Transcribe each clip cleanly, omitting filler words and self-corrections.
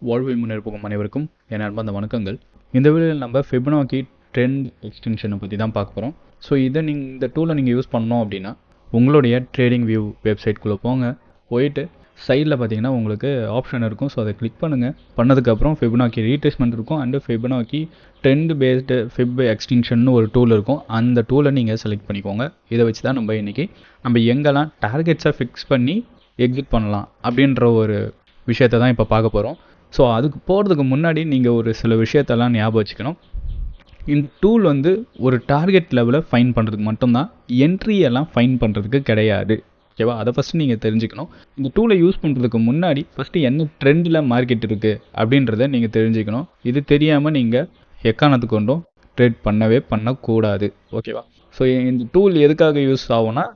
வாழ்வில் முன்னேற்போகும் அனைவருக்கும் என் அன்பார்ந்த வணக்கங்கள். இந்த வீடியோவில் நம்ம ஃபிபனாக்கி ட்ரெண்ட் எக்ஸ்டென்ஷனை பற்றி தான் பார்க்க போகிறோம். ஸோ இந்த டூலை நீங்கள் யூஸ் பண்ணோம் அப்படின்னா உங்களுடைய ட்ரேடிங் வியூ வெப்சைட்குள்ளே போயிட்டு சைடில் பார்த்தீங்கன்னா உங்களுக்கு ஆப்ஷன் இருக்கும். ஸோ அதை கிளிக் பண்ணுங்கள். பண்ணதுக்கப்புறம் ஃபிபனாக்கி ரீட்ரேஸ்மெண்ட் இருக்கும் and Fibonacci trend based fib extension ஒரு டூல் இருக்கும். அந்த டூலை நீங்கள் செலக்ட் பண்ணிக்கோங்க. இதை வச்சு தான் நம்ம எங்கெல்லாம் டார்கெட்ஸை ஃபிக்ஸ் பண்ணி எக்ஸிட் பண்ணலாம் அப்படின்ற ஒரு விஷயத்தை தான் இப்போ பார்க்க போகிறோம். ஸோ அதுக்கு போகிறதுக்கு முன்னாடி நீங்கள் ஒரு சில விஷயத்தெல்லாம் ஞாபகம் வச்சுக்கணும். இந்த டூல் ஒரு டார்கெட் லெவலை ஃபைன் பண்ணுறதுக்கு மட்டும்தான், என்ட்ரியெல்லாம் ஃபைன் பண்ணுறதுக்கு கிடையாது. ஓகேவா? அதை ஃபஸ்ட்டு நீங்கள் தெரிஞ்சுக்கணும். இந்த டூலை யூஸ் பண்ணுறதுக்கு முன்னாடி ஃபஸ்ட்டு என்ன ட்ரெண்டில் மார்க்கெட் இருக்குது அப்படின்றத நீங்கள் தெரிஞ்சுக்கணும். இது தெரியாமல் நீங்கள் எக்காரணத்துக்கு கொண்டும் ட்ரேட் பண்ணக்கூடாது. ஓகேவா? ஸோ இந்த டூல் எதுக்காக யூஸ் ஆகும்னா,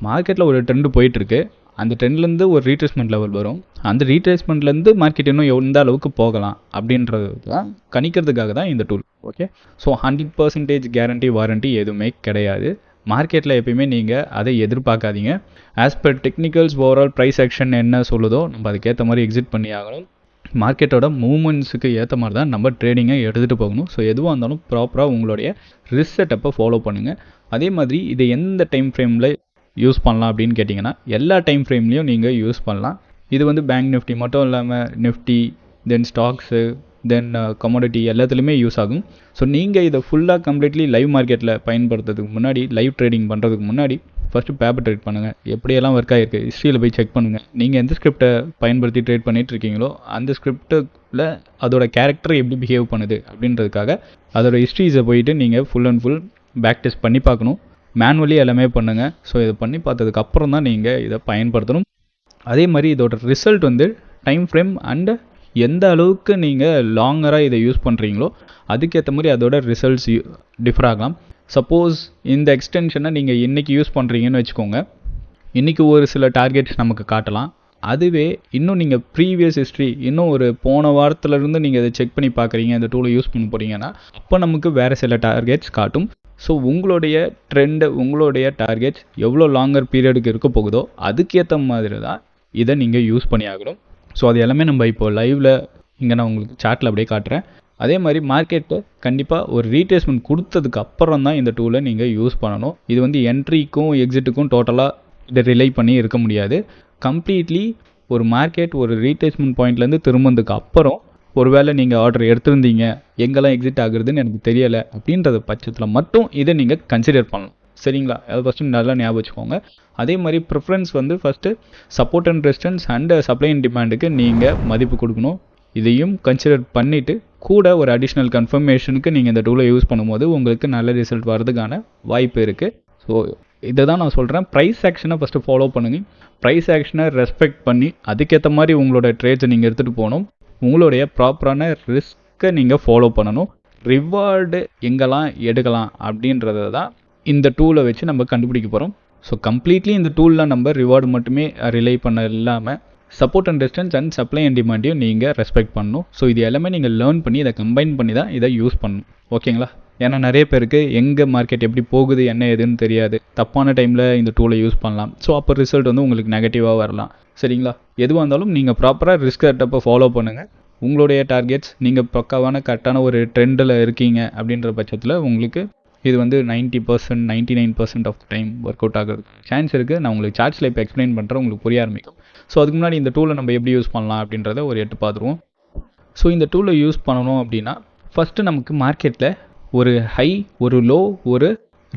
மார்க்கெட்டில் ஒரு ட்ரெண்டு போயிட்டுருக்கு. அந்த ட்ரெண்ட்லேருந்து ஒரு ரீட்ரேஸ்மெண்ட் லெவல் வரும். அந்த ரீட்ரேஸ்மெண்ட்லேருந்து மார்க்கெட் இன்னும் எந்த அளவுக்கு போகலாம் அப்படின்றது தான் கணிக்கிறதுக்காக தான் இந்த tool. Okay, so 100% guarantee warranty எதுவுமே கிடையாது. மார்க்கெட்டில் எப்பயுமே நீங்கள் அதை எதிர்பார்க்காதீங்க. As per technicals overall price action என்ன சொல்லுதோ நம்ம அதுக்கேற்ற மாதிரி எக்ஸிட் பண்ணி ஆகணும். மார்க்கெட்டோட மூவ்மெண்ட்ஸுக்கு ஏற்ற மாதிரி தான் நம்ம ட்ரேடிங்கை எடுத்துகிட்டு போகணும். ஸோ எதுவாக இருந்தாலும் ப்ராப்பராக உங்களுடைய ரிஸ்க் செட்டப்பை ஃபாலோ பண்ணுங்கள். அதே மாதிரி இதை எந்த டைம் ஃப்ரேமில் யூஸ் பண்ணலாம் அப்படின்னு கேட்டிங்கன்னா, எல்லா டைம் ஃப்ரேம்லேயும் நீங்கள் யூஸ் பண்ணலாம். இது பேங்க் நிஃப்டி மட்டும் இல்லாமல் நிஃப்டி, தென் ஸ்டாக்ஸு, தென் கமோடிட்டி எல்லாத்துலேயுமே யூஸ் ஆகும். ஸோ நீங்கள் இதை ஃபுல்லாக கம்ப்ளீட்லி லைவ் மார்க்கெட்டில் பயன்படுத்துறதுக்கு முன்னாடி, லைவ் ட்ரேடிங் பண்ணுறதுக்கு முன்னாடி ஃபஸ்ட்டு பேப்பர் ட்ரேட் பண்ணுங்கள். எப்படியெல்லாம் ஒர்க் ஆகிருக்கு ஹிஸ்ட்ரியில் போய் செக் பண்ணுங்கள். நீங்கள் எந்த ஸ்கிரிப்டை பயன்படுத்தி ட்ரேட் பண்ணிகிட்டு இருக்கீங்களோ அந்த ஸ்கிரிப்டில் அதோட கேரக்டர் எப்படி பிஹேவ் பண்ணுது அப்படின்றதுக்காக அதோட ஹிஸ்ட்ரிஸை போயிட்டு நீங்கள் full and full back test பண்ணி பார்க்கணும். மேனுவலி எல்லாமே பண்ணுங்கள். ஸோ இதை பண்ணி பார்த்ததுக்கு அப்புறம் தான் நீங்கள் இதை பயன்படுத்தணும். அதே மாதிரி இதோட ரிசல்ட் டைம் ஃப்ரேம் அண்டு எந்த அளவுக்கு நீங்கள் லாங்கராக இதை யூஸ் பண்ணுறீங்களோ அதுக்கேற்ற மாதிரி அதோட ரிசல்ட்ஸ் டிஃபர் ஆகலாம். சப்போஸ் இந்த எக்ஸ்டென்ஷனை நீங்கள் இன்றைக்கி யூஸ் பண்ணுறீங்கன்னு வச்சுக்கோங்க, இன்றைக்கி ஒரு சில டார்கெட்ஸ் நமக்கு காட்டலாம். அதுவே இன்னும் நீங்கள் ப்ரீவியஸ் ஹிஸ்ட்ரி இன்னும் ஒரு போன வாரத்துலேருந்து நீங்கள் இதை செக் பண்ணி பார்க்குறீங்க, இந்த டூலை யூஸ் பண்ண போகிறீங்கன்னா அப்போ நமக்கு வேறு சில டார்கெட்ஸ் காட்டும். ஸோ உங்களுடைய ட்ரெண்டு, உங்களுடைய டார்கெட்ஸ் எவ்வளோ லாங்கர் பீரியடுக்கு இருக்க போகுதோ அதுக்கேற்ற மாதிரி தான் இதை நீங்கள் யூஸ் பண்ணி ஆகணும். ஸோ அது எல்லாமே நம்ம இப்போ லைவில் இங்கே நான் உங்களுக்கு சார்ட்டில் அப்படியே காட்டுறேன். அதே மாதிரி மார்க்கெட்டு கண்டிப்பாக ஒரு ரீட்ரேஸ்மெண்ட் கொடுத்ததுக்கு அப்புறம் தான் இந்த டூலை நீங்கள் யூஸ் பண்ணணும். இது என்ட்ரிக்கும் எக்ஸிட்டுக்கும் டோட்டலாக இதை ரிலை பண்ணி இருக்க முடியாது. கம்ப்ளீட்லி ஒரு மார்க்கெட் ஒரு ரீட்ரேஸ்மெண்ட் பாயிண்ட்லேருந்து திரும்பினதுக்கு அப்புறம் ஒருவேளை நீங்கள் ஆர்டர் எடுத்திருந்தீங்க, எங்கெல்லாம் எக்ஸிட் ஆகுறதுன்னு எனக்கு தெரியலை அப்படின்றத பட்சத்தில் மட்டும் இதை நீங்கள் கன்சிடர் பண்ணலாம். சரிங்களா? அதை ஃபஸ்ட்டு நல்லா ஞாபகம் வச்சுக்கோங்க. அதே மாதிரி preference first support and resistance and supply and டிமாண்டுக்கு நீங்கள் மதிப்பு கொடுக்கணும். இதையும் கன்சிடர் பண்ணிவிட்டு கூட ஒரு அடிஷ்னல் கன்ஃபர்மேஷனுக்கு நீங்கள் இந்த டூலை யூஸ் பண்ணும்போது உங்களுக்கு நல்ல ரிசல்ட் வர்றதுக்கான வாய்ப்பு இருக்குது. ஸோ இதை தான் நான் சொல்கிறேன். ப்ரைஸ் ஆக்ஷனை ஃபஸ்ட்டு ஃபாலோ பண்ணுங்கள். ப்ரைஸ் ஆக்ஷனை ரெஸ்பெக்ட் பண்ணி அதுக்கேற்ற மாதிரி உங்களோட ட்ரேட்ஸை நீங்கள் எடுத்துகிட்டு போகணும். உங்களுடைய ப்ராப்பரான ரிஸ்க்கை நீங்கள் ஃபாலோ பண்ணணும். ரிவார்டு எங்கெல்லாம் எடுக்கலாம் அப்படின்றத தான் இந்த டூலை வச்சு நம்ம கண்டுபிடிக்க போகிறோம். ஸோ கம்ப்ளீட்லி இந்த டூலில் நம்ம ரிவார்டு மட்டுமே ரிலை பண்ண இல்லாமல் support and resistance and supply and டிமாண்டையும் நீங்கள் ரெஸ்பெக்ட் பண்ணணும். ஸோ இது எல்லாமே நீங்கள் லேர்ன் பண்ணி இதை கம்பைன் பண்ணி தான் இதை யூஸ் பண்ணணும். ஓகேங்களா? ஏன்னா நிறைய பேருக்கு எங்கே மார்க்கெட் எப்படி போகுது என்ன ஏதுன்னு தெரியாது. தப்பான டைமில் இந்த டூலை யூஸ் பண்ணலாம். ஸோ அப்போ ரிசல்ட் உங்களுக்கு நெகட்டிவாக வரலாம். சரிங்களா? எதுவாக இருந்தாலும் நீங்கள் ப்ராப்பராக ரிஸ்க் செட்டப்பை ஃபாலோ பண்ணுங்கள். உங்களுடைய டார்கெட்ஸ் நீங்கள் பக்காவான கரெக்டான ஒரு ட்ரெண்டில் இருக்கீங்க அப்படின்ற பட்சத்தில் உங்களுக்கு இது 90%, 99% ஆஃப் டைம் ஒர்க் அவுட் ஆகிறது சான்ஸ் இருக்குது. நான் உங்களுக்கு சார்ட்ஸில் இப்போ எக்ஸ்பிளைன் பண்ணுறேன், உங்களுக்கு புரிய ஆரம்பிக்கும். ஸோ அதுக்கு முன்னாடி இந்த டூலை நம்ம எப்படி யூஸ் பண்ணலாம் அப்படின்றத ஒரு எட்டு பார்த்துருவோம். ஸோ இந்த டூலை யூஸ் பண்ணணும் அப்படின்னா ஃபஸ்ட்டு நமக்கு மார்க்கெட்டில் ஒரு ஹை, ஒரு லோ, ஒரு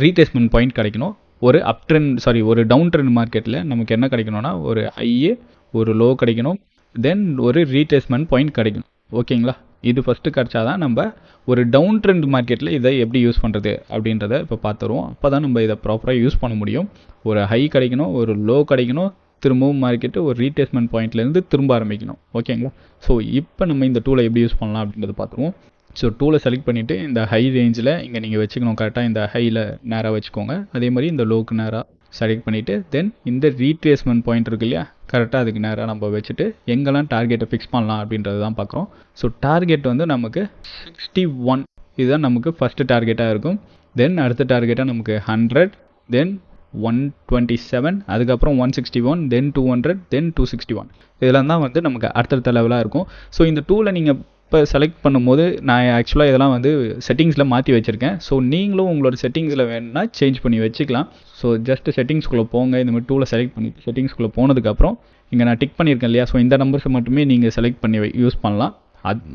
ரீட்ரேஸ்மெண்ட் பாயிண்ட் கிடைக்கணும். ஒரு ஒரு டவுன் ட்ரெண்ட் மார்க்கெட்டில் நமக்கு என்ன கிடைக்கணும்னா ஒரு ஹை, ஒரு லோ கிடைக்கணும், தென் ஒரு ரீட்ரேஸ்மெண்ட் பாயிண்ட் கிடைக்கணும். ஓகேங்களா? இது ஃபஸ்ட்டு கிடச்சா தான் நம்ம ஒரு டவுன் ட்ரெண்ட் மார்க்கெட்டில் இதை எப்படி யூஸ் பண்ணுறது அப்படின்றத இப்போ பார்த்துருவோம். அப்போ தான் நம்ம இதை ப்ராப்பராக யூஸ் பண்ண முடியும். ஒரு ஹை கிடைக்கணும், ஒரு லோ கிடைக்கணும், திரும்பவும் மார்க்கெட்டு ஒரு ரீட்ரேஸ்மெண்ட் பாயிண்ட்லேருந்து திரும்ப ஆரம்பிக்கணும். ஓகேங்களா? ஸோ இப்போ நம்ம இந்த டூலை எப்படி யூஸ் பண்ணலாம் அப்படின்றத பார்த்துருவோம். ஸோ டூலை செலக்ட் பண்ணிவிட்டு இந்த ஹை ரேஞ்சில் இங்கே நீங்கள் வச்சுக்கணும். கரெக்டாக இந்த ஹையில் நேராக வச்சுக்கோங்க. அதே மாதிரி இந்த லோக்கு நேராக செலக்ட் பண்ணிவிட்டு தென் இந்த ரீட்ரேஸ்மெண்ட் பாயிண்ட் இருக்கு இல்லையா, கரெக்டாக அதுக்கு நேராக நம்ம வச்சுட்டு எங்கெல்லாம் டார்கெட்டை ஃபிக்ஸ் பண்ணலாம் அப்படின்றது தான் பார்க்குறோம். ஸோ டார்கெட் நமக்கு 61 இதுதான் நமக்கு ஃபஸ்ட்டு டார்கெட்டாக இருக்கும். தென் அடுத்த டார்கெட்டாக நமக்கு 100, தென் 127, அதுக்கப்புறம் 161, தென் 200, தென் 261. இதெல்லாம் தான் வந்து நமக்கு அடுத்தடுத்த லெவலாக இருக்கும். ஸோ இந்த டூலை நீங்கள் இப்போ செலக்ட் பண்ணும்போது நான் ஆக்சுவலாக இதெல்லாம் வந்து செட்டிங்ஸில் மாற்றி வச்சுருக்கேன். ஸோ நீங்களும் உங்களோட செட்டிங்ஸில் வேணும்னா சேஞ்ச் பண்ணி வச்சுக்கலாம். ஸோ ஜஸ்ட் செட்டிங்ஸ்குள்ளே போங்க. இந்த மாதிரி டூலை செலக்ட் பண்ணிவிட்டு செட்டிங்ஸ்குள்ளே போனதுக்கப்புறம் இங்கே நான் டிக் பண்ணியிருக்கேன் இல்லையா, ஸோ இந்த நம்பர்ஸை மட்டுமே நீங்கள் செலக்ட் பண்ணி யூஸ் பண்ணலாம்.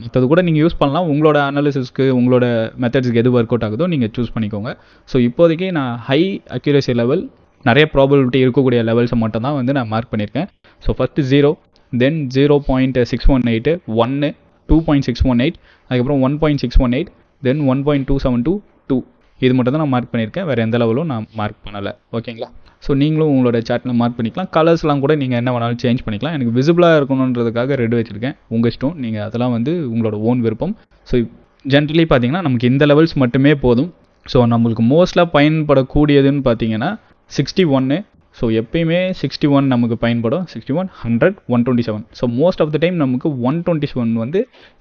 மற்றது கூட நீங்கள் யூஸ் பண்ணலாம். உங்களோட அனாலிசிஸ்க்கு உங்களோட மெத்தட்ஸ்க்கு எது ஒர்க் அவுட் ஆகுதோ நீங்கள் சூஸ் பண்ணிக்கோங்க. ஸோ இப்போதைக்கு நான் ஹை அக்யூரேசி லெவல், நிறைய ப்ராபபிலிட்டி இருக்கக்கூடிய லெவல்ஸை மட்டும் தான் வந்து நான் மார்க் பண்ணியிருக்கேன். ஸோ ஃபஸ்ட்டு 0, தென் 0.618, 1, 2.618, அதுக்கப்புறம் 1.618, தென் 1.272, 2. இது மட்டும் தான் நான் மார்க் பண்ணியிருக்கேன். வேறு எந்த லெவலும் நான் மார்க் பண்ணலை. ஓகேங்களா? ஸோ நீங்களும் உங்களோட சார்ட்டில் மார்க் பண்ணிக்கலாம். கலர்ஸ்லாம் கூட நீங்கள் என்ன வேணாலும் சேஞ்ச் பண்ணிக்கலாம். எனக்கு விசிபிளாக இருக்கணுன்றதுக்காக ரெட் வச்சுருக்கேன். உங்கள் இஷ்டம். நீங்கள் அதெல்லாம் வந்து உங்களோட ஓன் விருப்பம். ஸோ ஜென்ரலி பார்த்தீங்கன்னா நமக்கு இந்த லெவல்ஸ் மட்டுமே போதும். ஸோ நம்மளுக்கு மோஸ்ட்லாக பயன்படக்கூடியதுன்னு பார்த்தீங்கன்னா 61. ஸோ எப்பயுமே 61 நமக்கு பயன்படும். 61, 100, 127. So most of the time நமக்கு 127 வந்து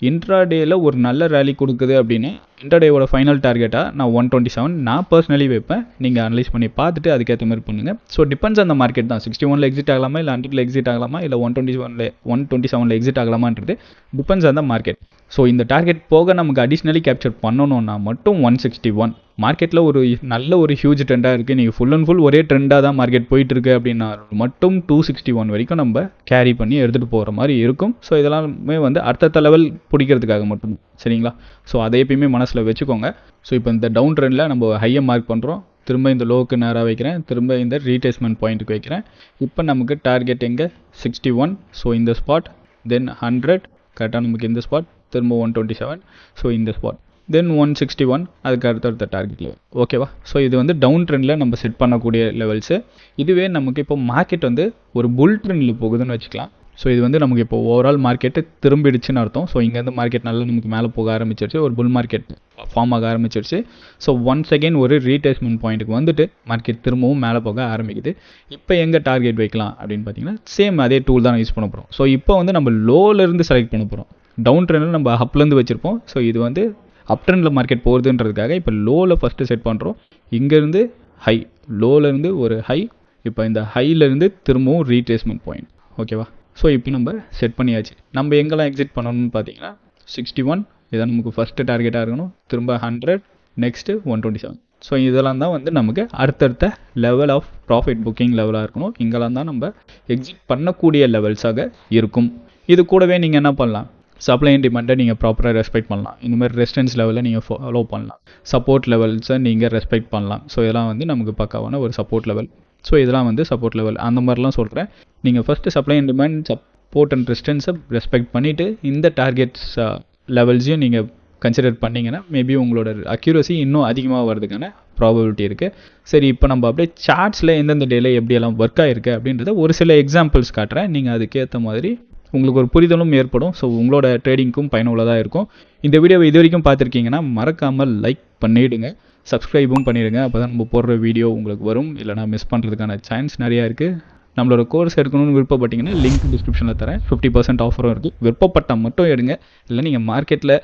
இன்ட்ராடேயில் ஒரு நல்ல ரேலி கொடுக்குது அப்படின்னா இன்ட்ராடேவோட ஃபைனல் டார்கெட்டாக நான் 127 நான் பர்சனலி வைப்பேன். நீங்கள் அனலைஸ் பண்ணி பார்த்துட்டு அதுக்கேற்ற மாதிரி பண்ணுங்கள். ஸோ டிபெண்ட்ஸ் அந்த மார்க்கெட் தான். 61ல் எக்ஸிட் ஆகலாமா, இல்லை 100ல் எக்ஸிட் ஆகலாமா, இல்லை 127ல் எக்ஸிட் ஆகலாமான்றது டிபெண்ட்ஸ் அந்த மார்க்கெட். ஸோ இந்த டார்கெட் போக நமக்கு அடிஷ்னலி கேப்சர் பண்ணணும்னா மட்டும் 161. மார்க்கெட்டில் ஒரு நல்ல ஒரு ஹியூஜ் ட்ரெண்டாக இருக்குது, நீங்கள் ஃபுல் அண்ட் ஃபுல் ஒரே ட்ரெண்டாக தான் மார்க்கெட் போயிட்டுருக்கு அப்படின்னா மட்டும் 261 வரைக்கும் நம்ம கேரி பண்ணி எடுத்துகிட்டு போகிற மாதிரி இருக்கும். ஸோ இதெல்லாமே வந்து அடுத்த லெவல் பிடிக்கிறதுக்காக மட்டும், சரிங்களா? ஸோ அதை எப்பயுமே மனசில் வச்சுக்கோங்க. ஸோ இப்போ இந்த டவுன் ட்ரெண்டில் நம்ம ஹையை மார்க் பண்ணுறோம். திரும்ப இந்த லோவுக்கு நேராக வைக்கிறேன். திரும்ப இந்த ரீட்ரேஸ்மெண்ட் பாயிண்ட்டுக்கு வைக்கிறேன். இப்போ நமக்கு டார்கெட் எங்கே? 61. ஸோ இந்த ஸ்பாட், தென் 100, கரெக்டாக நமக்கு இந்த ஸ்பாட், திரும்ப 127. ஸோ இந்த ஸ்பாட், தென் 161, அதுக்கு அடுத்தடுத்த டார்கெட் லெவல். ஓகேவா? ஸோ இது வந்து டவுன் ட்ரெண்டில் நம்ம செட் பண்ணக்கூடிய லெவல்ஸு. இதுவே நமக்கு இப்போ மார்க்கெட் வந்து ஒரு புல் ட்ரெண்டில் போகுதுன்னு வச்சுக்கலாம். ஸோ இது வந்து நமக்கு இப்போ ஓவரால் மார்க்கெட்டு திரும்பிடுச்சுன்னு அர்த்தம். ஸோ இங்கேருந்து மார்க்கெட் நல்லா நமக்கு மேலே போக ஆரம்பிச்சிருச்சு, ஒரு புல் மார்க்கெட் ஃபார்ம் ஆக ஆரம்பிச்சிருச்சு. ஸோ ஒன்ஸ் அகெயின் ஒரு ரீட்ரேஸ்மெண்ட் பாயிண்ட்டுக்கு வந்துட்டு மார்க்கெட் திரும்பவும் மேலே போக ஆரம்பிக்குது. இப்போ எங்கே டார்கெட் வைக்கலாம் அப்படின்னு பார்த்தீங்கன்னா சேம் அதே டூல் தான் யூஸ் பண்ண போகிறோம். ஸோ இப்போ வந்து நம்ம லோலேருந்து செலக்ட் பண்ண போகிறோம். டவுன் ட்ரெண்டில் நம்ம அப்லேருந்து வச்சுருப்போம். ஸோ இது வந்து அப் ட்ரெண்டில் மார்க்கெட் போகிறதுன்றதுக்காக இப்போ லோவில் ஃபஸ்ட்டு செட் பண்ணுறோம். இங்கேருந்து ஹை, லோலேருந்து ஒரு ஹை, இப்போ இந்த ஹையிலேருந்து திரும்பவும் ரீட்ரேஸ்மெண்ட் பாயிண்ட். ஓகேவா? ஸோ இப்போ நம்ம செட் பண்ணியாச்சு. நம்ம எங்கெல்லாம் எக்ஸிட் பண்ணணும்னு பார்த்தீங்கன்னா 61 இதான் நமக்கு ஃபஸ்ட்டு டார்கெட்டாக இருக்கணும். திரும்ப 100, நெக்ஸ்ட்டு 127. ஸோ இதெல்லாம் தான் வந்து நமக்கு அடுத்தடுத்த லெவல் ஆஃப் ப்ராஃபிட் புக்கிங் லெவலாக இருக்கணும். இங்கெல்லாம் தான் நம்ம எக்ஸிட் பண்ணக்கூடிய லெவல்ஸாக இருக்கும். இது கூடவே நீங்கள் என்ன பண்ணலாம்? சப்ளை அண்ட் டிமாண்டை நீங்கள் ப்ராப்பராக ரெஸ்பெக்ட் பண்ணலாம். இந்த மாதிரி ரெசிஸ்டன்ஸ் லெவலில் நீங்கள் ஃபாலோ பண்ணலாம். சப்போர்ட் லெவல்ஸை நீங்கள் ரெஸ்பெக்ட் பண்ணலாம். ஸோ இதெல்லாம் வந்து நமக்கு பக்காவான ஒரு சப்போர்ட் லெவல். ஸோ இதெல்லாம் வந்து சப்போர்ட் லெவல் அந்த மாதிரிலாம் சொல்கிறேன். நீங்கள் first supply and demand, support and ரெசிஸ்டன்ஸை ரெஸ்பெக்ட் பண்ணிவிட்டு இந்த டார்கெட்ஸ் லெவல்ஸையும் நீங்கள் கன்சிடர் பண்ணிங்கன்னா மேபி உங்களோட அக்யூரசி இன்னும் அதிகமாக வரதுக்கான ப்ராபபிலிட்டி இருக்குது. சரி, இப்போ நம்ம அப்படியே சார்ட்ஸில் எந்தெந்த டேல எப்படியெல்லாம் ஒர்க் ஆகிருக்கு அப்படின்றத ஒரு சில எக்ஸாம்பிள்ஸ் காட்டுறேன். நீங்கள் அதுக்கேற்ற மாதிரி உங்களுக்கு ஒரு புரிதலும் ஏற்படும். ஸோ உங்களோட ட்ரேடிங்க்கும் பயனுள்ளதாக இருக்கும். இந்த வீடியோவை இது வரைக்கும் பார்த்துருக்கீங்கன்னா மறக்காமல் லைக் பண்ணிவிடுங்க, சப்ஸ்கிரைபும் பண்ணிவிடுங்க. அப்போ தான் நம்ம போடுற வீடியோ உங்களுக்கு வரும். இல்லைனா மிஸ் பண்ணுறதுக்கான சான்ஸ் நிறையா இருக்குது. நம்மளோட கோர்ஸ் எடுக்கணும்னு விருப்பப்பட்டீங்கன்னா லிங்க் டிஸ்கிரிப்ஷனில் தரேன். 50% ஆஃபரும் இருக்குது. விருப்பப்பட்டால் மட்டும் எடுங்க. இல்லை நீங்கள் மார்க்கெட்டில்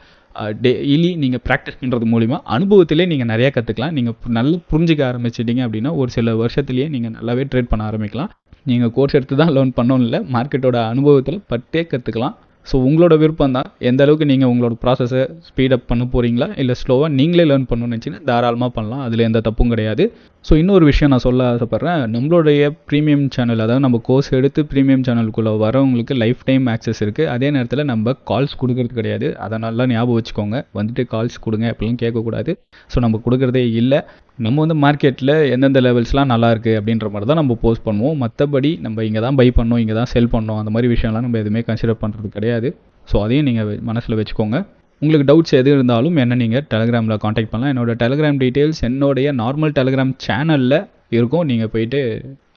டெய்லி நீங்கள் ப்ராக்டிஸ் பண்ணுறது மூலிமா அனுபவத்திலே நீங்கள் நிறையா கற்றுக்கலாம். நீங்கள் நல்லா புரிஞ்சிக்க ஆரம்பிச்சிட்டிங்க அப்படின்னா ஒரு சில வருஷத்துலேயே நீங்கள் நல்லாவே ட்ரேட் பண்ண ஆரம்பிக்கலாம். நீங்கள் கோர்ஸ் எடுத்து தான் லேர்ன் பண்ணணும் இல்லை, மார்க்கெட்டோட அனுபவத்தில் பட்டே கற்றுக்கலாம். ஸோ உங்களோட விருப்பம் தான். எந்த அளவுக்கு நீங்கள் உங்களோட ப்ராசஸை ஸ்பீடப் பண்ண போகிறீங்களா இல்லை ஸ்லோவாக நீங்களே லேர்ன் பண்ணணும்னு நினச்சிங்கன்னா தாராளமாக பண்ணலாம். அதில் எந்த தப்பும் கிடையாது. ஸோ இன்னொரு விஷயம் நான் சொல்ல ஆசைப்பட்றேன். நம்மளுடைய ப்ரீமியம் சேனல், அதாவது நம்ம கோர்ஸ் எடுத்து ப்ரீமியம் சேனலுக்குள்ளே வரவங்களுக்கு லைஃப் டைம் ஆக்சஸ் இருக்குது. அதே நேரத்தில் நம்ம கால்ஸ் கொடுக்கறது கிடையாது. அதை நல்லா ஞாபகம் வச்சுக்கோங்க. வந்துட்டு கால்ஸ் கொடுங்க அப்படிலாம் கேட்கக்கூடாது. ஸோ நம்ம கொடுக்குறதே இல்லை. நம்ம வந்து மார்க்கெட்டில் எந்தெந்த லெவல்ஸ்லாம் நல்லா இருக்குது அப்படின்ற மாதிரி தான் நம்ம போஸ்ட் பண்ணுவோம். மற்றபடி நம்ம இங்கே தான் பை பண்ணோம், இங்கே தான் செல் பண்ணோம், அந்த மாதிரி விஷயம்லாம் நம்ம எதுவுமே கன்சிடர் பண்ணுறது கிடையாது. ஸோ அதையும் நீங்கள் மனசில் வச்சுக்கோங்க. உங்களுக்கு டவுட்ஸ் எது இருந்தாலும் என்ன நீங்கள் டெலிகிராமில் காண்டாக்ட் பண்ணலாம். என்னோட டெலிகிராம் டீட்டெயில்ஸ் என்னுடைய நார்மல் டெலிகிராம் சேனலில் இருக்கும். நீங்கள் போயிட்டு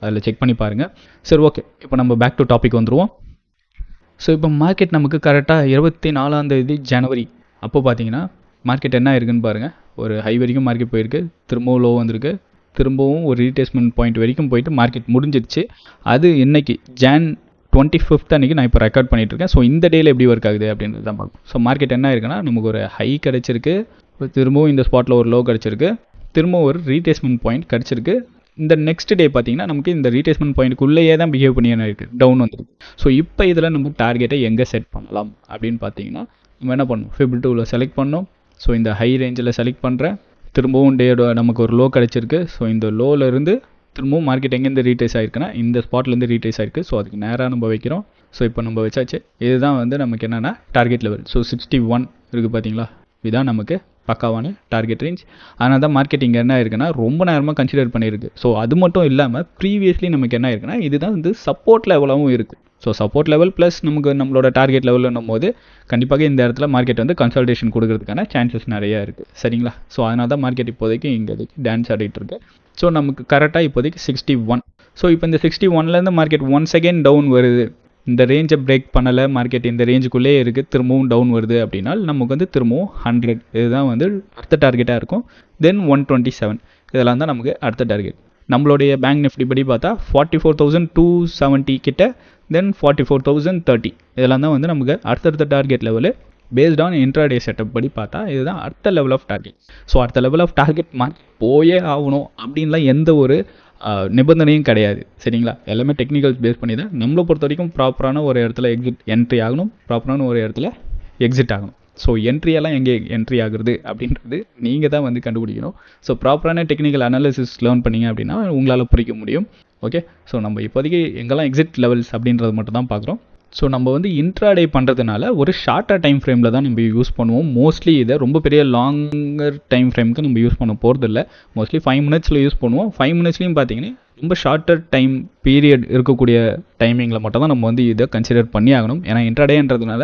அதில் செக் பண்ணி பாருங்கள். சரி, ஓகே. இப்போ நம்ம பேக் டு டாபிக் வந்துடுவோம். ஸோ இப்போ மார்க்கெட் நமக்கு கரெக்டாக 24 ஜனவரி அப்போ பார்த்தீங்கன்னா மார்க்கெட் என்ன இருக்குன்னு பாருங்கள். ஒரு ஹை வரைக்கும் மார்க்கெட் போயிருக்கு, திரும்பவும் லோ வந்திருக்கு, திரும்பவும் ஒரு ரீட்ரேஸ்மெண்ட் பாயிண்ட் வரைக்கும் போயிட்டு மார்க்கெட் முடிஞ்சிருச்சு. அது இன்னைக்கு Jan 25 அன்றைக்கி நான் இப்போ ரெக்கார்ட் பண்ணிகிட்ருக்கேன். ஸோ இந்த டேயில் எப்படி ஒர்க் ஆகுது அப்படின்றது தான் பார்க்கணும். ஸோ மார்க்கெட் என்ன இருக்குன்னா நமக்கு ஒரு ஹை கிடச்சிருக்கு, திரும்பவும் இந்த ஸ்பாட்டில் ஒரு லோ கிடச்சிருக்கு, திரும்பவும் ஒரு ரீட்ரேஸ்மெண்ட் பாயிண்ட் கிடச்சிருக்கு, இந்த நெக்ஸ்ட் டே பார்த்தீங்கன்னா நமக்கு இந்த ரீட்ரேஸ்மெண்ட் பாயிண்ட்டுக்குள்ளேயே தான் பிஹேவ் பண்ணி இருக்குது, டவுன் வந்துருக்கு. ஸோ இப்போ இதில் நம்ம டார்கெட்டை எங்கே செட் பண்ணலாம் அப்படின்னு பார்த்தீங்கன்னா நம்ம என்ன பண்ணணும், ஃபிப் 2ல் செலக்ட் பண்ணோம். ஸோ இந்த ஹை ரேஞ்சில் செலக்ட் பண்ணுறேன். திரும்பவும் டேயோட நமக்கு ஒரு லோ கிடச்சிருக்கு. ஸோ இந்த லோலேருந்து திரும்பவும் மார்க்கெட் எங்கேருந்து ரீட்ரேஸ் ஆகிருக்குன்னா இந்த ஸ்பாட்லேருந்து ரீட்ரேஸ் ஆகிருக்கு. ஸோ அதுக்கு நேராக நம்ம வைக்கிறோம். ஸோ இப்போ நம்ம வச்சாச்சு. இதுதான் வந்து நமக்கு என்னென்னா டார்கெட் லெவல். ஸோ 61 இருக்குது பார்த்தீங்களா, இதுதான் நமக்கு பக்காவான டார்கெட் ரேஞ்ச். அதனால தான் மார்க்கெட் இங்கே என்ன இருக்குன்னா ரொம்ப நேரமாக கன்சிடர் பண்ணியிருக்கு. ஸோ அது மட்டும் இல்லாமல் ப்ரீவியஸ்லி நமக்கு என்ன இருக்குன்னா இதுதான் வந்து சப்போர்ட் லெவலாகவும் இருக்குது. ஸோ சப்போர்ட் லெவல் ப்ளஸ் நமக்கு நம்மளோட டார்கெட் லெவல்னும் போது கண்டிப்பாக இந்த இடத்துல மார்க்கெட் வந்து கன்சல்டேஷன் கொடுக்கறதுக்கான சான்சஸ் நிறையா இருக்குது. சரிங்களா? ஸோ அதனால தான் மார்க்கெட் இப்போதைக்கு இங்கே டான்ஸ் ஆடிட்டு இருக்கு. ஸோ நமக்கு கரெக்டாக இப்போதைக்கு 61. ஸோ இப்போ இந்த 61லேருந்து மார்க்கெட் ஒன்ஸ் அகெயின் டவுன் வருது, இந்த ரேஞ்சை பிரேக் பண்ணலை, மார்க்கெட் இந்த ரேஞ்சுக்குள்ளே இருக்குது, திரும்பவும் டவுன் வருது அப்படின்னா நமக்கு வந்து திரும்பவும் 100 இதுதான் வந்து அடுத்த டார்கெட்டாக இருக்கும். தென் 127 இதெல்லாம் தான் நமக்கு அடுத்த டார்கெட். நம்மளுடைய பேங்க் நிஃப்டி படி பார்த்தா 44,270 கிட்ட, தென் 44,030 இதெல்லாம் தான் வந்து நமக்கு அடுத்தடுத்த target level. Based on intraday setup படி பார்த்தா இதுதான் அடுத்த லெவல் ஆஃப் டார்கெட். ஸோ அடுத்த லெவல் ஆஃப் டார்கெட் போயே ஆகணும் அப்படின்லாம் எந்த ஒரு நிபந்தனையும் கிடையாது. சரிங்களா? எல்லாமே டெக்னிக்கல்ஸ் பேஸ் பண்ணி தான். நம்மளை பொறுத்த வரைக்கும் ப்ராப்பரான ஒரு இடத்துல என்ட்ரி ஆகணும், ப்ராப்பரான ஒரு இடத்துல எக்ஸிட் ஆகணும். ஸோ என்ட்ரியெல்லாம் எங்கே என்ட்ரி ஆகுறது அப்படின்றது நீங்கள் தான் வந்து கண்டுபிடிக்கணும். ஸோ ப்ராப்பரான டெக்னிக்கல் அனாலிசிஸ் லேர்ன் பண்ணிங்க அப்படின்னா உங்களால் புரிக்க முடியும். ஓகே, ஸோ நம்ம இப்போதைக்கு எங்கெல்லாம் எக்ஸிட் லெவல்ஸ் அப்படின்றது மட்டும் தான் பார்க்குறோம். ஸோ நம்ம வந்து இன்ட்ராடே பண்ணுறதுனால ஒரு ஷார்ட்டர் டைம் ஃப்ரேமில் தான் நம்ம யூஸ் பண்ணுவோம். மோஸ்ட்லி இதை ரொம்ப பெரிய லாங்கர் டைம் ஃப்ரேமுக்கு நம்ம யூஸ் பண்ண போகிறதில்ல. மோஸ்ட்லி 5 மினிட்ஸில் யூஸ் பண்ணுவோம். 5 மினிட்ஸ்லையும் பார்த்தீங்கன்னா ரொம்ப ஷார்ட்டர் டைம் பீரியட் இருக்கக்கூடிய டைமிங்கில் மட்டும் தான் நம்ம வந்து இதை கன்சிடர் பண்ணி ஆகணும். ஏன்னா இன்ட்ராடேன்றதுனால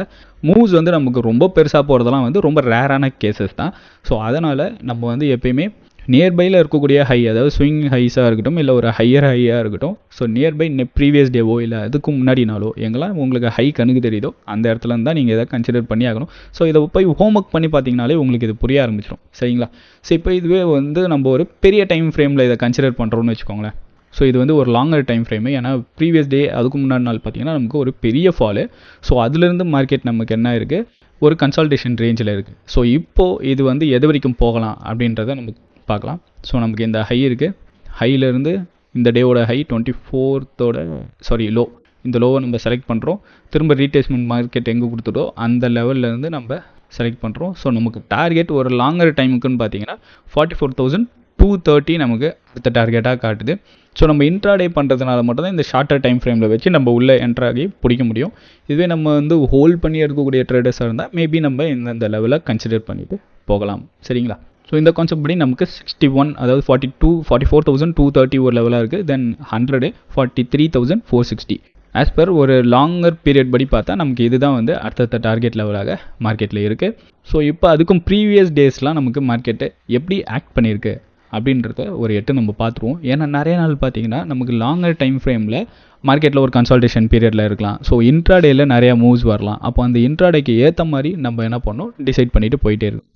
மூவ்ஸ் வந்து நமக்கு ரொம்ப பெருசாக போகிறதெல்லாம் வந்து ரொம்ப ரேரான கேசஸ் தான். ஸோ அதனால் நம்ம வந்து எப்பயுமே நியர்பையில் இருக்கக்கூடிய ஹை, அதாவது ஸ்விங் ஹைஸாக இருக்கட்டும் இல்லை ஒரு ஹையர் ஹையாக இருக்கட்டும், ஸோ நியர்பை ப்ரீவியஸ் டேவோ இல்லை அதுக்கு முன்னாடினாலோ எங்கெல்லாம் உங்களுக்கு ஹை கணக்கு தெரியுதோ அந்த இடத்துல இருந்தால் நீங்கள் இதை கன்சிடர் பண்ணி ஆகணும். ஸோ இதை போய் ஹோம் ஒர்க் பண்ணி பார்த்தீங்கனாலே உங்களுக்கு இது புரிய ஆரம்பிச்சிடும். சரிங்களா? ஸோ இப்போ இதுவே வந்து நம்ம ஒரு பெரிய டைம் ஃப்ரேமில் இதை கன்சிடர் பண்ணுறோன்னு வச்சுக்கோங்களேன். ஸோ இது வந்து ஒரு லாங்கர் டைம் ஃப்ரேமு. ஏன்னா ப்ரீவியஸ் டே அதுக்கு முன்னாடி நாள் பார்த்தீங்கன்னா நமக்கு ஒரு பெரிய ஃபாலு. ஸோ அதுலேருந்து மார்க்கெட் நமக்கு என்ன இருக்குது, ஒரு கன்சால்டேஷன் ரேஞ்சில் இருக்குது. ஸோ இப்போது இது வந்து எது வரைக்கும் போகலாம் அப்படின்றத நமக்கு பார்க்கலாம். ஸோ நமக்கு இந்த ஹை இருக்குது, ஹையிலேருந்து இந்த டேவோட ஹை 24th லோ, இந்த லோவை நம்ம செலக்ட் பண்ணுறோம். திரும்ப ரீட்ரேஸ்மெண்ட் மார்க்கெட் எங்கே கொடுத்துட்டோ அந்த லெவல்லேருந்து நம்ம செலக்ட் பண்ணுறோம். ஸோ நமக்கு டார்கெட் ஒரு லாங்கர் டைமுக்குன்னு பார்த்தீங்கன்னா 44,230 நமக்கு அடுத்த டார்கெட்டாக காட்டுது. ஸோ நம்ம இன்ட்ராடே பண்ணுறதுனால மட்டும்தான் இந்த ஷார்ட்டர் டைம் ஃப்ரேமில் வச்சு நம்ம உள்ளே என்ட்ராகி பிடிக்க முடியும். இதுவே நம்ம வந்து ஹோல்ட் பண்ணி இருக்கக்கூடிய ட்ரேடர்ஸாக இருந்தால் மேபி நம்ம இந்த லெவலில் கன்சிடர் பண்ணிவிட்டு போகலாம். சரிங்களா? ஸோ இந்த கான்செப்ட் படி நமக்கு 61, அதாவது 44,230 ஒரு லெவலாக இருக்குது. தென் 100 43,460 ஆஸ் பர் ஒரு லாங்கர் பீரியட் படி பார்த்தா நமக்கு இதுதான் வந்து அடுத்தடுத்த டார்கெட் லெவலாக மார்க்கெட்டில் இருக்குது. ஸோ இப்போ அதுக்கும் ப்ரீவியஸ் டேஸ்லாம் நமக்கு மார்க்கெட்டு எப்படி ஆக்ட் பண்ணியிருக்கு அப்படின்றத ஒரு நம்ம பார்த்துருவோம். ஏன்னா நிறைய நாள் பார்த்தீங்கன்னா நமக்கு லாங்கர் டைம் ஃப்ரேமில் மார்க்கெட்டில் ஒரு கன்சால்டேஷன் பீரியடில் இருக்கலாம். ஸோ இன்ட்ராடேயில் நிறையா மூவ்ஸ் வரலாம். அப்போ அந்த இன்ட்ராடேக்கு ஏற்ற மாதிரி நம்ம என்ன பண்ணோம், டிசைட் பண்ணிவிட்டு போயிட்டே இருக்கும்.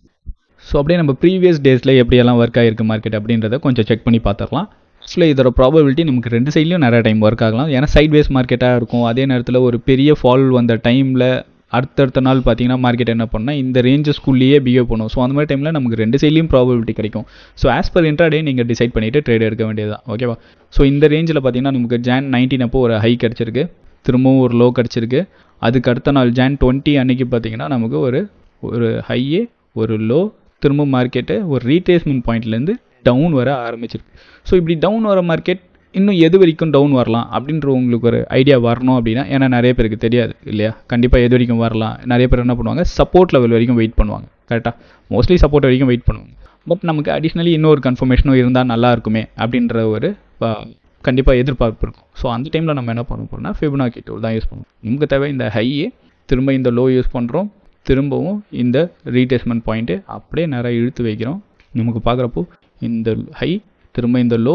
ஸோ அப்படியே நம்ம ப்ரீவியஸ் டேஸில் எப்படியெல்லாம் ஒர்க் ஆகிருக்கு மார்க்கெட் அப்படின்றத கொஞ்சம் செக் பண்ணி பார்த்துடலாம். ஆக்சுவலாக இதோட ப்ராபபிலிட்டி நமக்கு ரெண்டு சைட்லையும் நிறைய டைம் ஒர்க் ஆகலாம். ஏன்னா சைட்வேஸ் மார்க்கெட்டாக இருக்கும். அதே நேரத்தில் ஒரு பெரிய ஃபால் வந்த டைமில் அடுத்தடுத்த நாள் பார்த்தீங்கன்னா மார்க்கெட் என்ன பண்ணால் இந்த ரேஞ்சஸ்குள்ளேயே பிஹேவ் பண்ணும். ஸோ அந்த மாதிரி டைமில் நமக்கு ரெண்டு சைட்லையும் ப்ராபபிலிட்டி கிடைக்கும். ஸோ ஆஸ் பர் இன்ட்ராடே நீங்கள் டிசைட் பண்ணிவிட்டு ட்ரேட் எடுக்க வேண்டியது தான். ஓகேவா? ஸோ இந்த ரேஞ்சில் பார்த்தீங்கன்னா நமக்கு Jan 19 அப்போ ஒரு ஹை கிடச்சிருக்கு, திரும்பவும் ஒரு லோ கிடச்சிருக்கு. அதுக்கு அடுத்த நாள் Jan 20 அன்றைக்கி பார்த்தீங்கன்னா நமக்கு ஒரு ஹையே ஒரு லோ, திரும்ப மார்க்கெட்டு ஒரு ரீட்ரேஸ்மெண்ட் பாயிண்ட்லேருந்து டவுன் வர ஆரம்பிச்சிருக்கு. ஸோ இப்படி டவுன் வர மார்க்கெட் இன்னும் எது வரைக்கும் டவுன் வரலாம் அப்படின்ற உங்களுக்கு ஒரு ஐடியா வரணும் அப்படின்னா, ஏன்னா நிறைய பேருக்கு தெரியாது இல்லையா, கண்டிப்பாக எது வரைக்கும் வரலாம். நிறைய பேர் என்ன பண்ணுவாங்க, சப்போர்ட் லெவல் வரைக்கும் வெயிட் பண்ணுவாங்க. கரெக்டாக மோஸ்ட்லி சப்போர்ட் வரைக்கும் வெயிட் பண்ணுவாங்க. பட் நமக்கு அடிஷ்னலி இன்னொரு கன்ஃபர்மேஷனும் இருந்தால் நல்லா இருக்குமே அப்படின்ற ஒரு கண்டிப்பாக எதிர்பார்ப்பு இருக்கும். ஸோ அந்த டைமில் நம்ம என்ன பண்ண போகிறோம்னா ஃபிபனாக்கி டூல் தான் யூஸ் பண்ணுவோம். நமக்கு தேவை இந்த ஹையே, திரும்ப இந்த லோ யூஸ் பண்ணுறோம், திரும்பவும் இந்த ரீட்ரேஸ்மெண்ட் பாயிண்ட்டு அப்படியே நிறைய இழுத்து வைக்கிறோம். நமக்கு பார்க்குறப்போ இந்த ஹை, திரும்ப இந்த லோ,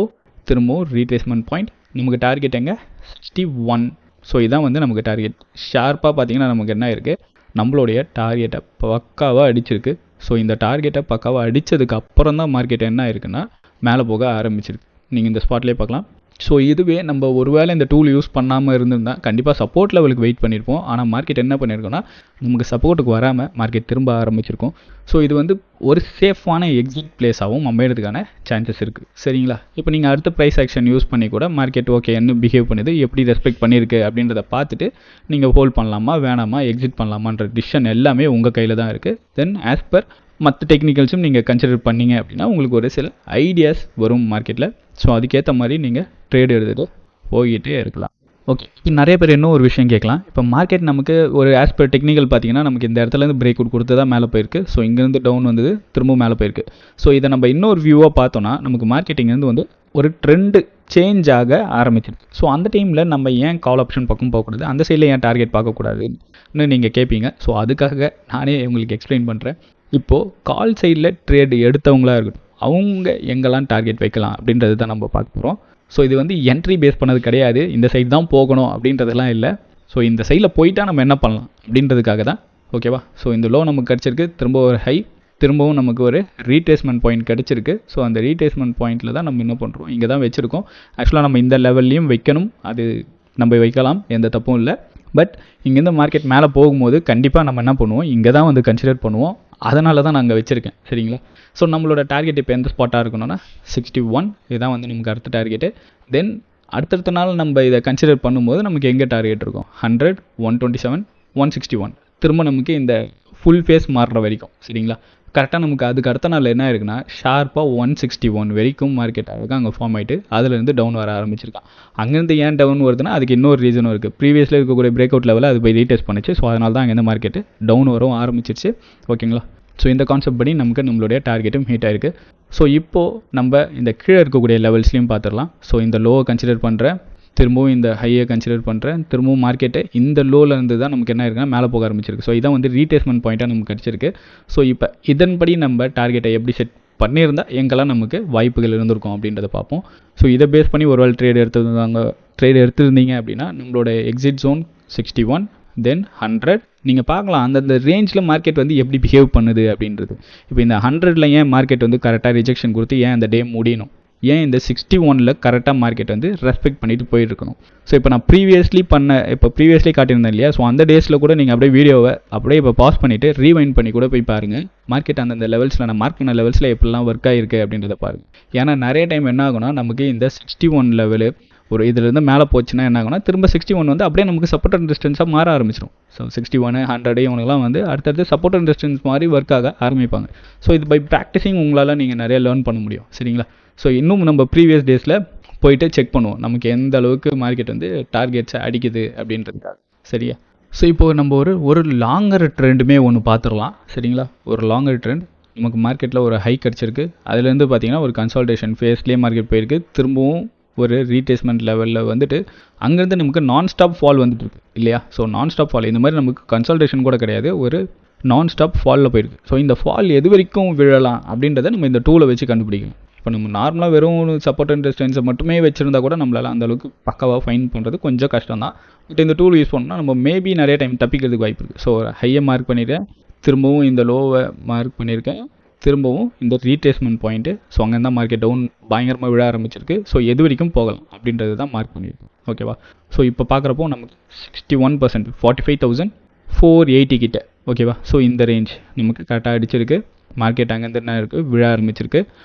திரும்பவும் ரீட்ரேஸ்மெண்ட் பாயிண்ட். நமக்கு டார்கெட் எங்கே 61. ஸோ இதான் வந்து நமக்கு டார்கெட். ஷார்ப்பாக பார்த்தீங்கன்னா நமக்கு என்ன இருக்குது, நம்மளுடைய டார்கெட்டை பக்காவாக அடிச்சிருக்கு. ஸோ இந்த டார்கெட்டை பக்காவாக அடித்ததுக்கு அப்புறம் தான் மார்க்கெட் என்ன இருக்குன்னா மேலே போக ஆரம்பிச்சிருக்கு. நீங்கள் இந்த ஸ்பாட்லேயே பார்க்கலாம். ஸோ இதுவே நம்ம ஒருவேளை இந்த டூல் யூஸ் பண்ணாமல் இருந்திருந்தால் கண்டிப்பாக சப்போர்ட் லெவலுக்கு வெயிட் பண்ணியிருப்போம். ஆனால் மார்க்கெட் என்ன பண்ணியிருக்கோன்னா நமக்கு சப்போர்ட்டுக்கு வராமல் மார்க்கெட் திரும்ப ஆரம்பிச்சிருக்கும். ஸோ இது வந்து ஒரு சேஃபான எக்ஸிட் பிளேஸாகவும் அமைகிறதுக்கான சான்சஸ் இருக்குது. சரிங்களா? இப்போ நீங்கள் அடுத்த ப்ரைஸ் ஆக்ஷன் யூஸ் பண்ணி கூட மார்க்கெட் ஓகே என்ன பிஹேவ் பண்ணுது, எப்படி ரெஸ்பெக்ட் பண்ணியிருக்கு அப்படின்றத பார்த்துட்டு நீங்கள் ஹோல்ட் பண்ணலாமா வேணாமா எக்ஸிட் பண்ணலாமான்ற டிசிஷன் எல்லாமே உங்கள் கையில் தான் இருக்குது. தென் ஆஸ் பர் மற்ற டெக்னிக்கல்ஸும் நீங்கள் கன்சிடர் பண்ணீங்க அப்படின்னா உங்களுக்கு ஒரு சில ஐடியாஸ் வரும் மார்க்கெட்டில். ஸோ அதுக்கேற்ற மாதிரி நீங்கள் ட்ரேட் எடுத்துகிட்டு போய்கிட்டே இருக்கலாம். ஓகே, இப்போ நிறைய பேர் இன்னும் ஒரு விஷயம் கேட்கலாம். இப்போ மார்க்கெட் நமக்கு ஒரு ஆஸ் பர் டெக்னிக்கல் பார்த்தீங்கன்னா நமக்கு இந்த இடத்துலேருந்து பிரேக் அவுட் கொடுத்து தான் மேலே போயிருக்கு. ஸோ இங்கேருந்து டவுன் வந்தது திரும்பவும் மேலே போயிருக்கு. ஸோ இதை நம்ம இன்னொரு வியூவாக பார்த்தோன்னா நமக்கு மார்க்கெட்டிங்லேருந்து வந்து ஒரு ட்ரெண்டு சேஞ்ச் ஆக ஆரம்பிச்சிருக்கு. ஸோ அந்த டைமில் நம்ம ஏன் கால் ஆப்ஷன் பக்கம் போகக்கூடாது, அந்த சைடில் ஏன் டார்கெட் பார்க்கக்கூடாதுன்னு நீங்கள் கேட்பீங்க. ஸோ அதுக்காக நானே உங்களுக்கு எக்ஸ்பிளைன் பண்ணுறேன். இப்போது கால் சைடில் ட்ரேடு எடுத்தவங்களாக இருக்கட்டும், அவங்க எங்கெல்லாம் டார்கெட் வைக்கலாம் அப்படின்றது தான் நம்ம பார்க்க போகிறோம். ஸோ இது வந்து என்ட்ரி பேஸ் பண்ணது கிடையாது, இந்த சைடு தான் போகணும் அப்படின்றதெல்லாம் இல்லை. ஸோ இந்த சைடில் போயிட்டால் நம்ம என்ன பண்ணலாம் அப்படின்றதுக்காக தான். ஓகேவா? ஸோ இந்த லோ நமக்கு கிடச்சிருக்கு, திரும்ப ஒரு ஹை, திரும்பவும் நமக்கு ஒரு ரீட்ரேஸ்மெண்ட் பாயிண்ட் கிடச்சிருக்கு. ஸோ அந்த ரீட்ரேஸ்மெண்ட் பாயிண்ட்டில் தான் நம்ம என்ன பண்ணுறோம், இங்கே தான் வச்சுருக்கோம். ஆக்சுவலாக நம்ம இந்த லெவல்லையும் வைக்கணும், அது நம்ம வைக்கலாம், எந்த தப்பும் இல்லை. பட் இங்கேருந்து மார்க்கெட் மேலே போகும்போது கண்டிப்பாக நம்ம என்ன பண்ணுவோம், இங்கே தான் வந்து கன்சிடர் பண்ணுவோம். அதனால தான் நான் அங்கே வச்சுருக்கேன். சரிங்களா? ஸோ நம்மளோட டார்கெட் இப்போ எந்த ஸ்பாட்டாக இருக்கணும்னா 61. இதுதான் வந்து நமக்கு அடுத்த டார்கெட்டு. தென் அடுத்தடுத்த நாள் நம்ம இதை கன்சிடர் பண்ணும்போது நமக்கு எங்கே டார்கெட் இருக்கும், 100, 127, 161. திரும்ப நமக்கு இந்த ஃபுல் ஃபேஸ் மாறுற வரைக்கும். சரிங்களா? கரெக்டாக நமக்கு அதுக்கு அடுத்த நாள் என்ன இருக்குன்னா ஷார்ப்பாக 161 வரைக்கும் மார்க்கெட் ஆகுது அங்கே ஃபார்ம் ஆகிட்டு அதுலேருந்து டவுன் வர ஆரம்பிச்சிருக்கான். அங்கேருந்து ஏன் டவுன் வருதுன்னா அதுக்கு இன்னொரு ரீசனும் இருக்குது. ப்ரீவியஸில் இருக்கக்கூடிய பிரேக் அவுட் லெவலில் அது போய் ரீடெஸ்ட் பண்ணிச்சு. ஸோ அதனால தான் அங்கேருந்து மார்க்கெட்டு டவுன் வரவும் ஆரம்பிச்சிருச்சு. ஓகேங்களா? ஸோ இந்த கான்செப்ட் படி நமக்கு நம்மளுடைய டார்கெட்டும் ஹீட் ஆயிருக்கு. ஸோ இப்போது நம்ம இந்த கீழே இருக்கக்கூடிய லெவல்ஸ்லையும் பார்த்துடலாம். ஸோ இந்த லோவை கன்சிடர் பண்ணுறேன், திரும்பவும் இந்த ஹையை கன்சிடர் பண்ணுறேன், திரும்பவும் மார்க்கெட்டு இந்த லோலேருந்து தான் நமக்கு என்ன இருக்குன்னா மேலே போக ஆரம்பிச்சிருக்கு. ஸோ இதான் வந்து ரீட்ரேஸ்மெண்ட் பாயிண்ட்டாக நமக்கு கிடச்சிருக்கு. ஸோ இப்போ இதன்படி நம்ம டார்கெட்டை எப்படி செட் பண்ணியிருந்தால் எங்கெல்லாம் நமக்கு வாய்ப்புகள் இருந்திருக்கும் அப்படின்றத பார்ப்போம். ஸோ இதை பேஸ் பண்ணி ஒரு வேளை ட்ரேட் எடுத்திருந்தீங்க அப்படின்னா நம்மளோட எக்ஸிட் ஜோன் 61, தென் 100. நீங்கள் பார்க்கலாம் அந்தந்த ரேஞ்சில் மார்க்கெட் வந்து எப்படி பிஹேவ் பண்ணுது அப்படின்றது. இப்போ இந்த 100ல் ஏன் மார்க்கெட் வந்து கரெக்டாக ரிஜெக்ஷன் கொடுத்து ஏன் அந்த டே முடியணும், ஏன் இந்த 61ல் கரெக்டாக மார்க்கெட் வந்து ரெஸ்பெக்ட் பண்ணிட்டு போயிருக்கணும். ஸோ இப்போ நான் ப்ரீவியஸ்லி காட்டியிருந்தேன் இல்லையா, ஸோ அந்த டேஸில் கூட நீங்கள் அப்படியே வீடியோவை அப்படியே இப்போ பாஸ் பண்ணிவிட்டு ரீவைண்ட் பண்ணி கூட போய் பாருங்கள். மார்க்கெட் அந்தந்த லெவல்ஸில் நான் மார்க் பண்ண லெவல்ஸில் எப்படிலாம் ஒர்க் ஆகிருக்கு அப்படின்றத பாருங்கள். ஏன்னா நிறைய டைம் என்ன ஆகுனா நமக்கு இந்த 61 லெவலு ஒரு இதிலேருந்து மேலே போச்சுன்னா என்ன ஆகுனா திரும்ப 61 வந்து அப்படியே நமக்கு சப்போர்ட் அண்ட் ரெசிஸ்டன்ஸாக மாற ஆரம்பிச்சிடும். ஸோ 61, 100 இவங்கெல்லாம் வந்து அடுத்தடுத்து சப்போர்ட் அண்ட் ரெசிஸ்டன்ஸ் மாதிரி ஒர்க் ஆக ஆரம்பிப்பாங்க. ஸோ இது பை ப்ராக்டிஸிங் உங்களால் நீங்கள் நிறைய லேர்ன் பண்ண முடியும். சரிங்களா? ஸோ இன்னும் நம்ம ப்ரீவியஸ் டேஸில் போயிட்டு செக் பண்ணுவோம் நமக்கு எந்த அளவுக்கு மார்க்கெட் வந்து டார்கெட்ஸை அடிக்குது அப்படின்றதுக்காக. சரியா? ஸோ இப்போது நம்ம ஒரு லாங்கர் ட்ரெண்டுமே ஒன்று பார்த்துடலாம். சரிங்களா? ஒரு லாங்கர் ட்ரெண்ட் நமக்கு மார்க்கெட்டில் ஒரு ஹை கிடச்சிருக்கு, அதுலேருந்து பார்த்தீங்கன்னா ஒரு கன்சால்டேஷன் ஃபேஸ்லேயே மார்க்கெட் போயிருக்கு, திரும்பவும் ஒரு ரீட்ரேஸ்மெண்ட் லெவலில் வந்துட்டு அங்கேருந்து நமக்கு நான் ஸ்டாப் ஃபால் வந்துட்டு இருக்கு இல்லையா? ஸோ நான் ஸ்டாப் ஃபால் இந்த மாதிரி நமக்கு கன்சல்டேஷன் கூட கிடையாது, ஒரு நான் ஸ்டாப் ஃபாலில் போயிருக்கு. ஸோ இந்த ஃபால் எது வரைக்கும் விழலாம் அப்படின்றத நம்ம இந்த டூலை வச்சு கண்டுபிடிக்கணும். இப்போ நம்ம நார்மலாக வெறும் சப்போர்ட் அண்ட் ரெசிஸ்டன்ஸை மட்டுமே வச்சுருந்தா கூட நம்மளால் அந்தளவுக்கு பக்காவாக ஃபைன் பண்ணுறது கொஞ்சம் கஷ்டம் தான். பட் இந்த டூல் யூஸ் பண்ணால் நம்ம மேபி நிறைய டைம் தப்பிக்கிறதுக்கு வாய்ப்பு இருக்குது. ஸோ ஹையை மார்க் பண்ணியிருக்கேன், திரும்பவும் இந்த லோவை மார்க் பண்ணியிருக்கேன், திரும்பவும் இந்த ரீட்ரேஸ்மெண்ட் பாயிண்ட்டு. ஸோ அங்கே தான் மார்க்கெட் டவுன் பயங்கரமாக விழ ஆரம்பிச்சிருக்கு. ஸோ எது வரைக்கும் போகலாம் அப்படின்றது தான் மார்க் பண்ணியிருக்கோம். ஓகேவா? ஸோ இப்போ பார்க்குறப்போ நமக்கு 61%, 45,480 கிட்ட. ஓகேவா? ஸோ இந்த ரேஞ்ச் நமக்கு கரெக்டாக அடிச்சிருக்கு. மார்க்கெட் அங்கேருந்து என்ன இருக்குது விழ ஆரம்பிச்சிருக்கு.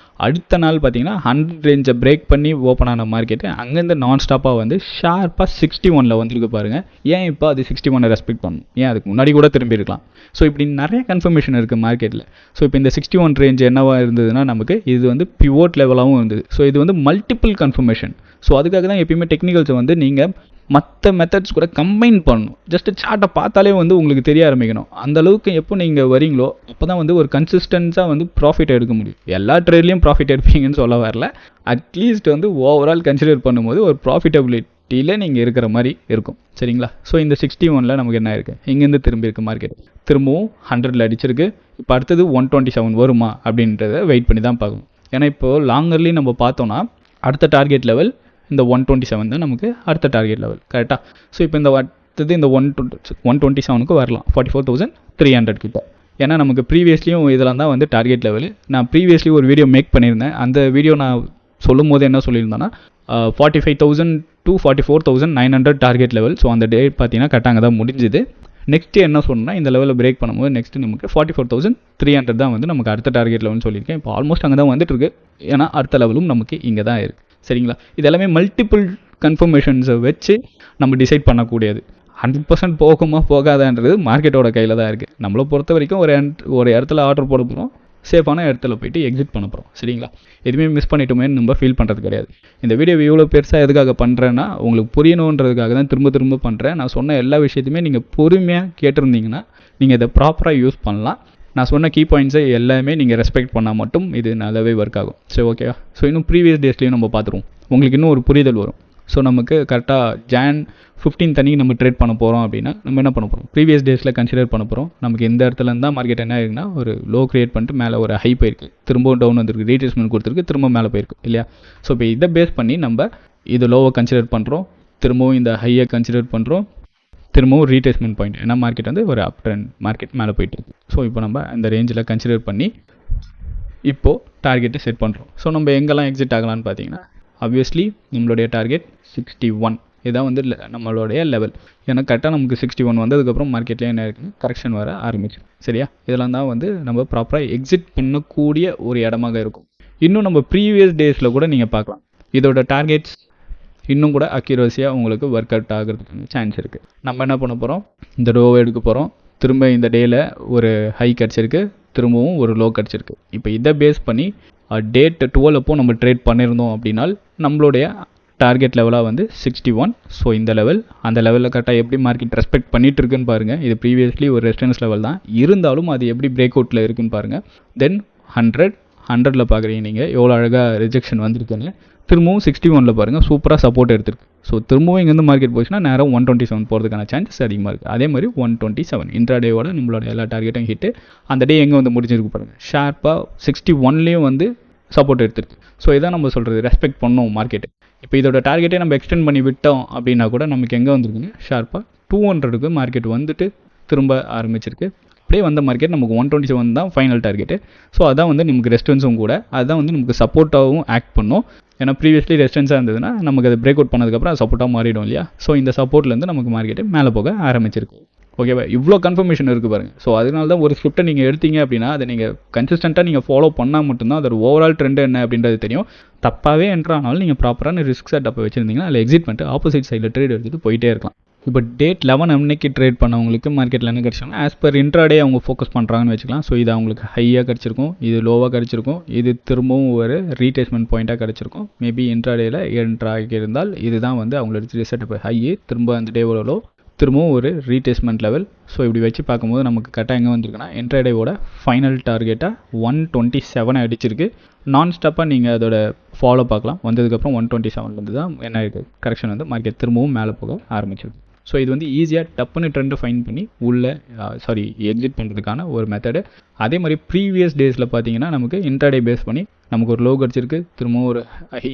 அடுத்த நாள் பார்த்தீங்கன்னா 100 ரேஞ்சை பிரேக் பண்ணி ஓப்பன் ஆன மார்க்கெட்டு அங்கேருந்து நான் ஸ்டாப்பாக வந்து ஷார்ப்பாக 61ல் வந்துருக்கு பாருங்கள். ஏன் இப்போ அது 61 ரெஸ்பெக்ட் பண்ணணும், ஏன் அதுக்கு முன்னாடி கூட திரும்பி இருக்கலாம். ஸோ இப்படி நிறைய கன்ஃபர்மேஷன் இருக்குது மார்க்கெட்டில். ஸோ இப்போ இந்த 61 ரேஞ்ச் என்னவா இருந்ததுன்னா நமக்கு இது வந்து பிவோட் லெவலாகவும் இருந்தது. ஸோ இது வந்து மல்டிபிள் கன்ஃபர்மேஷன். ஸோ அதுக்காக தான் எப்பயுமே டெக்னிக்கல்ஸை வந்து நீங்கள் மற்ற மெத்தட்ஸ் கூட கம்பைன் பண்ணணும். ஜஸ்ட் சார்ட்டை பார்த்தாலே வந்து உங்களுக்கு தெரிய ஆரம்பிக்கணும். அந்தளவுக்கு எப்போ நீங்கள் வரீங்களோ அப்போ தான் வந்து ஒரு கன்சிஸ்டன்ஸாக வந்து ப்ராஃபிட் எடுக்க முடியும். எல்லா ட்ரேட்லேயும் ப்ராஃபிட் எடுப்பீங்கன்னு சொல்ல வரல, அட்லீஸ்ட் வந்து ஓவரால் கன்சிடர் பண்ணும்போது ஒரு ப்ராஃபிட்டபிலிட்டியில் நீங்கள் இருக்கிற மாதிரி இருக்கும். சரிங்களா? ஸோ இந்த 61ல் நமக்கு என்ன இருக்குது, இங்கேருந்து திரும்பி இருக்குது மார்க்கெட், திரும்பவும் 100ல் அடிச்சிருக்கு. இப்போ அடுத்தது 127 வருமா அப்படின்றத வெயிட் பண்ணி தான் பார்க்கணும். ஏன்னா இப்போது லாங்கர்லி நம்ம பார்த்தோன்னா அடுத்த டார்கெட் லெவல் இந்த 127 தான் நமக்கு அடுத்த டார்கெட் லெவல். கரெக்டாக? ஸோ இப்போ இந்த அடுத்தது இந்த 127க்கு வரலாம், 44,300 கிட்ட. ஏன்னா நமக்கு ப்ரீவியஸ்லியும் இதெல்லாம் தான் வந்து டார்கெட் லெவல். நான் ப்ரீவியஸ்லி ஒரு வீடியோ மேக் பண்ணியிருந்தேன், அந்த வீடியோ நான் சொல்லும் போது என்ன சொல்லியிருந்தோன்னா 45,000 to 44,900 டார்கெட் லெவல். ஸோ அந்த டேட் பார்த்தீங்கன்னா கரெக்டாக அங்கே தான் முடிஞ்சுது. நெக்ஸ்ட்டு என்ன சொன்னால் இந்த லெவலில் பிரேக் பண்ணும்போது நெக்ஸ்ட்டு நமக்கு 44,300 தான் வந்து நமக்கு அடுத்த டார்கெட் லெவல்னு சொல்லியிருக்கேன். இப்போ ஆல்மோஸ்ட் அங்கே தான் வந்துட்டுருக்கு. ஏன்னா அடுத்த லெவலும் நமக்கு இங்கே தான் இருக்குது. சரிங்களா? இது எல்லாமே மல்டிபிள் கன்ஃபர்மேஷன்ஸை வச்சு நம்ம டிசைட் பண்ணக்கூடியது. 100% போகுமா போகாதான்றது மார்க்கெட்டோட கையில் தான் இருக்குது. நம்மளை பொறுத்த வரைக்கும் ஒரு இடத்துல ஆர்டர் போட போகிறோம், சேஃபான இடத்துல போயிட்டு எக்ஸிட் பண்ண போகிறோம். சரிங்களா? எதுவுமே மிஸ் பண்ணிட்டோமேன்னு நம்ம ஃபீல் பண்ணுறது கிடையாது. இந்த வீடியோ இவ்வளோ பெருசாக எதுக்காக பண்ணுறேன்னா உங்களுக்கு புரியணுன்றதுக்காக தான் திரும்ப பண்ணுறேன். நான் சொன்ன எல்லா விஷயத்தையுமே நீங்கள் பொறுமையாக கேட்டிருந்தீங்கன்னா நீங்கள் இதை ப்ராப்பராக யூஸ் பண்ணலாம். நான் சொன்ன கீ பாயிண்ட்ஸை எல்லாமே நீங்கள் ரெஸ்பெக்ட் பண்ணால் மட்டும் இது நல்லாவே ஒர்க் ஆகும். சரி, ஓகேவா? ஸோ இன்னும் ப்ரீவியஸ் டேஸ்லேயும் நம்ம பார்த்துருவோம். உங்களுக்கு இன்னும் ஒரு புரிதல் வரும். ஸோ நமக்கு கரெக்டாக Jan 15 அன்றைக்கி நம்ம ட்ரேட் பண்ண போகிறோம் அப்படின்னா நம்ம என்ன பண்ண போகிறோம்? ப்ரீவியஸ் டேஸில் கன்சிடர் பண்ண போகிறோம். நமக்கு இந்த இடத்துல இருந்தால் மார்க்கெட் என்ன ஆயிருக்குன்னா ஒரு லோ கிரியேட் பண்ணிட்டு மேலே ஒரு ஹை போயிருக்கு, திரும்பவும் டவுன் வந்துருக்கு, ரீட்ரேஸ்மெண்ட் கொடுத்துருக்கு, திரும்ப மேலே போயிருக்கு இல்லையா? ஸோ இப்போ இதை பேஸ் பண்ணி நம்ம இது லோவை கன்சிடர் பண்ணுறோம், திரும்பவும் இந்த ஹையை கன்சிடர் பண்ணுறோம், திரும்பவும் ரீட்ரேஸ்மெண்ட் பாயிண்ட். ஏன்னா மார்க்கெட் வந்து ஒரு அப் ட்ரெண்ட் மார்க்கெட் மேலே போயிட்டு இருக்கு. ஸோ இப்போ நம்ம அந்த ரேஞ்சில் கன்சிடர் பண்ணி இப்போது டார்கெட்டை செட் பண்ணுறோம். ஸோ நம்ம எங்கெல்லாம் எக்ஸிட் ஆகலான்னு பார்த்தீங்கன்னா ஆப்வியஸ்லி நம்மளுடைய டார்கெட் 61. இதுதான் வந்து நம்மளுடைய லெவல். ஏன்னா கரெக்டாக நமக்கு 61 வந்ததுக்கப்புறம் மார்க்கெட்லேயே என்ன இருக்குன்னு கரெக்ஷன் வர ஆரம்பிச்சு. சரியா? இதெல்லாம் தான் வந்து நம்ம ப்ராப்பராக எக்ஸிட் பண்ணக்கூடிய ஒரு இடமாக இருக்கும். இன்னும் நம்ம ப்ரீவியஸ் டேஸில் கூட நீங்கள் பார்க்கலாம். இதோட டார்கெட்ஸ் இன்னும் கூட அக்யூரஸியாக உங்களுக்கு ஒர்க் அவுட் ஆகிறதுக்கு சான்ஸ் இருக்குது. நம்ம என்ன பண்ண போகிறோம்? இந்த லோவை எடுக்க போகிறோம். திரும்ப இந்த டேயில் ஒரு ஹை கிடச்சிருக்கு, திரும்பவும் ஒரு லோ கிடச்சிருக்கு. இப்போ இதை பேஸ் பண்ணி டேட் 12 அப்போ நம்ம ட்ரேட் பண்ணியிருந்தோம் அப்படின்னா நம்மளுடைய டார்கெட் லெவலாக வந்து 61. ஸோ இந்த லெவல் அந்த லெவலில் கரெக்டாக எப்படி மார்க்கெட் ரெஸ்பெக்ட் பண்ணிட்டு இருக்குன்னு பாருங்கள். இது ப்ரீவியஸ்லி ஒரு ரெசிஸ்டன்ஸ் லெவல் தான், இருந்தாலும் அது எப்படி பிரேக் அவுட்டில் இருக்குன்னு பாருங்கள். தென் 100ல் பார்க்குறீங்க நீங்கள் எவ்வளோ அழகாக ரிஜெக்ஷன் வந்திருக்குன்னு. திரும்பவும் 61ல் பாருங்கள், சூப்பராக சப்போர்ட் எடுத்துருக்கு. ஸோ திரும்பவும் இங்கேருந்து மார்க்கெட் போச்சுன்னா நேரம் 127 போகிறதுக்கான சான்சஸ் அதிகமாக இருக்குது. அதே மாதிரி 127 இன்ட்ராடேவோட நம்மளோட எல்லா டார்கெட்டும் ஹிட்டு. அந்த டே எங்கே வந்து முடிஞ்சிருக்கு பாருங்கள், ஷார்ப்பாக 61லேயும் வந்து சப்போர்ட் எடுத்துருக்கு. ஸோ இதான் நம்ம சொல்கிறது, ரெஸ்பெக்ட் பண்ணோம் மார்க்கெட்டு. இப்போ இதோட டார்கெட்டை நம்ம எக்ஸ்டெண்ட் பண்ணி விட்டோம் அப்படின்னா கூட நமக்கு எங்கே வந்துருக்குங்க, ஷார்ப்பாக 200க்கு மார்க்கெட் வந்துட்டு திரும்ப ஆரம்பிச்சிருக்கு. அப்படியே வந்த மார்க்கெட் நமக்கு 127 தான் ஃபைனல் டார்கெட்டு. ஸோ அதான் வந்து நமக்கு ரெஸ்டன்ஸும் கூட, அதுதான் வந்து நமக்கு சப்போர்ட்டாகவும் ஆக்ட் பண்ணும். ஏன்னா ப்ரீவியஸ்லி ரெஸ்டன்ஸாக இருந்ததுன்னா நமக்கு அதை பிரேக் அவுட் பண்ணதுக்கப்புறம் அது சப்போர்ட்டாக மாறிடும் இல்லையா? ஸோ இந்த சப்போர்ட்லேருந்து நமக்கு மார்க்கெட்டு மேலே போக ஆரம்பிச்சிருக்கு. ஓகேவா? இவ்வளோ கன்ஃபர்மேஷன் இருக்குது பாருங்கள். ஸோ அதனால தான் ஒரு ஸ்கிரிப்டை நீங்கள் எடுத்தீங்க அப்படின்னா அதை நீங்கள் கன்சிஸ்டண்ட்டாக நீங்கள் ஃபாலோ பண்ணால் மட்டும்தான் அதோட ஓவரால் ட்ரெண்ட் என்ன அப்படின்றது தெரியும். தப்பாகவே என்ட்ரானாலும் நீங்கள் ப்ராப்பரான ரிஸ்க் செட்டப்பை வச்சுருந்தீங்கன்னா அதில் எக்ஸிட் பண்ணிட்டு ஆப்போசிட் சைடில் ட்ரேட் எடுத்துகிட்டு போயிட்டே இருக்கலாம். இப்போ டேட் 11 அன்னைக்கு ட்ரேட் பண்ணவங்களுக்கு மார்க்கெட்டில் என்ன கிடச்சிருக்கும், ஆஸ் பர் இன்ட்ராடே அவங்க ஃபோக்கஸ் பண்ணுறாங்கன்னு வச்சுக்கலாம். ஸோ இது அவங்களுக்கு ஹையாக கிடச்சிருக்கும், இது லோவாக கிடச்சிருக்கும், இது திரும்பவும் ஒரு ரீட்ரேஸ்மெண்ட் பாயிண்ட்டாக கிடச்சிருக்கும். மேபி இன்ட்ராடேயில் என்ட்ராகி இருந்தால் இதுதான் வந்து அவங்களோட செட்டப் ஹை, திரும்ப அந்த டேவோட லோ, திரும்பவும் ஒரு ரீட்ரேஸ்மெண்ட் லெவல். ஸோ இப்படி வச்சு பார்க்கும்போது நமக்கு கரெக்டாக எங்கே வந்திருக்குன்னா இன்ட்ராடேவோட ஃபைனல் டார்கெட்டாக 127 அடிச்சிருக்கு. நான் ஸ்டாப்பாக நீங்கள் அதோட ஃபாலோ பார்க்கலாம். வந்ததுக்கப்புறம் 127 தான் என்ன இருக்குது கரெக்ஷன் வந்து மார்க்கெட் திரும்பவும் மேலே போக ஆரம்பிச்சிருக்கு. ஸோ இது வந்து ஈஸியாக டப்புன்னு ட்ரெண்டை ஃபைன் பண்ணி எக்ஸிட் பண்ணுறதுக்கான ஒரு மெத்தடு. அதே மாதிரி ப்ரீவியஸ் டேஸில் பார்த்தீங்கன்னா நமக்கு இன்ட்ராடே பேஸ் பண்ணி நமக்கு ஒரு லோ கிடச்சிருக்கு, திரும்பவும் ஒரு ஹை,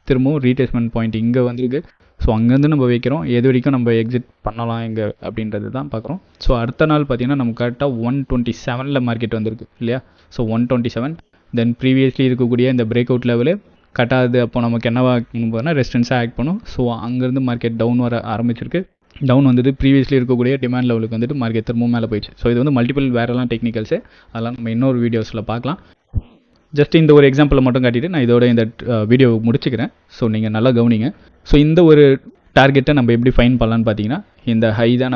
திரும்பவும் ரீட்ரேஸ்மெண்ட் பாயிண்ட் இங்கே வந்திருக்கு. ஸோ அங்கேருந்து நம்ம வைக்கிறோம், எது வரைக்கும் நம்ம எக்ஸிட் பண்ணலாம் இங்கே அப்படின்றது தான் பார்க்குறோம். ஸோ அடுத்த நாள் பார்த்தீங்கன்னா நமக்கு கரெக்டாக 127ல் மார்க்கெட் வந்திருக்கு இல்லையா? ஸோ 127 தென் ப்ரீவியஸ்லி இருக்கக்கூடிய இந்த பிரேக் அவுட் லெவலு கட்டாது. அப்போ நமக்கு என்னவா போதுன்னா ரெசிஸ்டன்ஸாக ஆக்ட் பண்ணும். ஸோ அங்கேருந்து மார்க்கெட் டவுன் வர ஆரம்பிச்சிருக்கு. டவுன் வந்துட்டு ப்ரீவியஸ்லி இருக்கக்கூடிய டிமாண்ட் லெவலுக்கு வந்துட்டு மார்க்கெட் திரும்பவும் மேலே போயிடுச்சு. ஸோ இது வந்து மல்டிபிள் வேறெல்லாம் டெக்னிக்கல்ஸு, அதெல்லாம் நம்ம இன்னொரு வீடியோஸில் பார்க்கலாம். ஜஸ்ட் இந்த ஒரு எக்ஸாம்பிளை மட்டும் காட்டிட்டு நான் இதோட இந்த வீடியோ முடிச்சுக்கிறேன். ஸோ நீங்கள் நல்லா கவனிங்க. ஸோ இந்த ஒரு டார்கெட்டை நம்ம எப்படி ஃபைன் பண்ணலான்னு பார்த்தீங்கன்னா இந்த ஹை தான்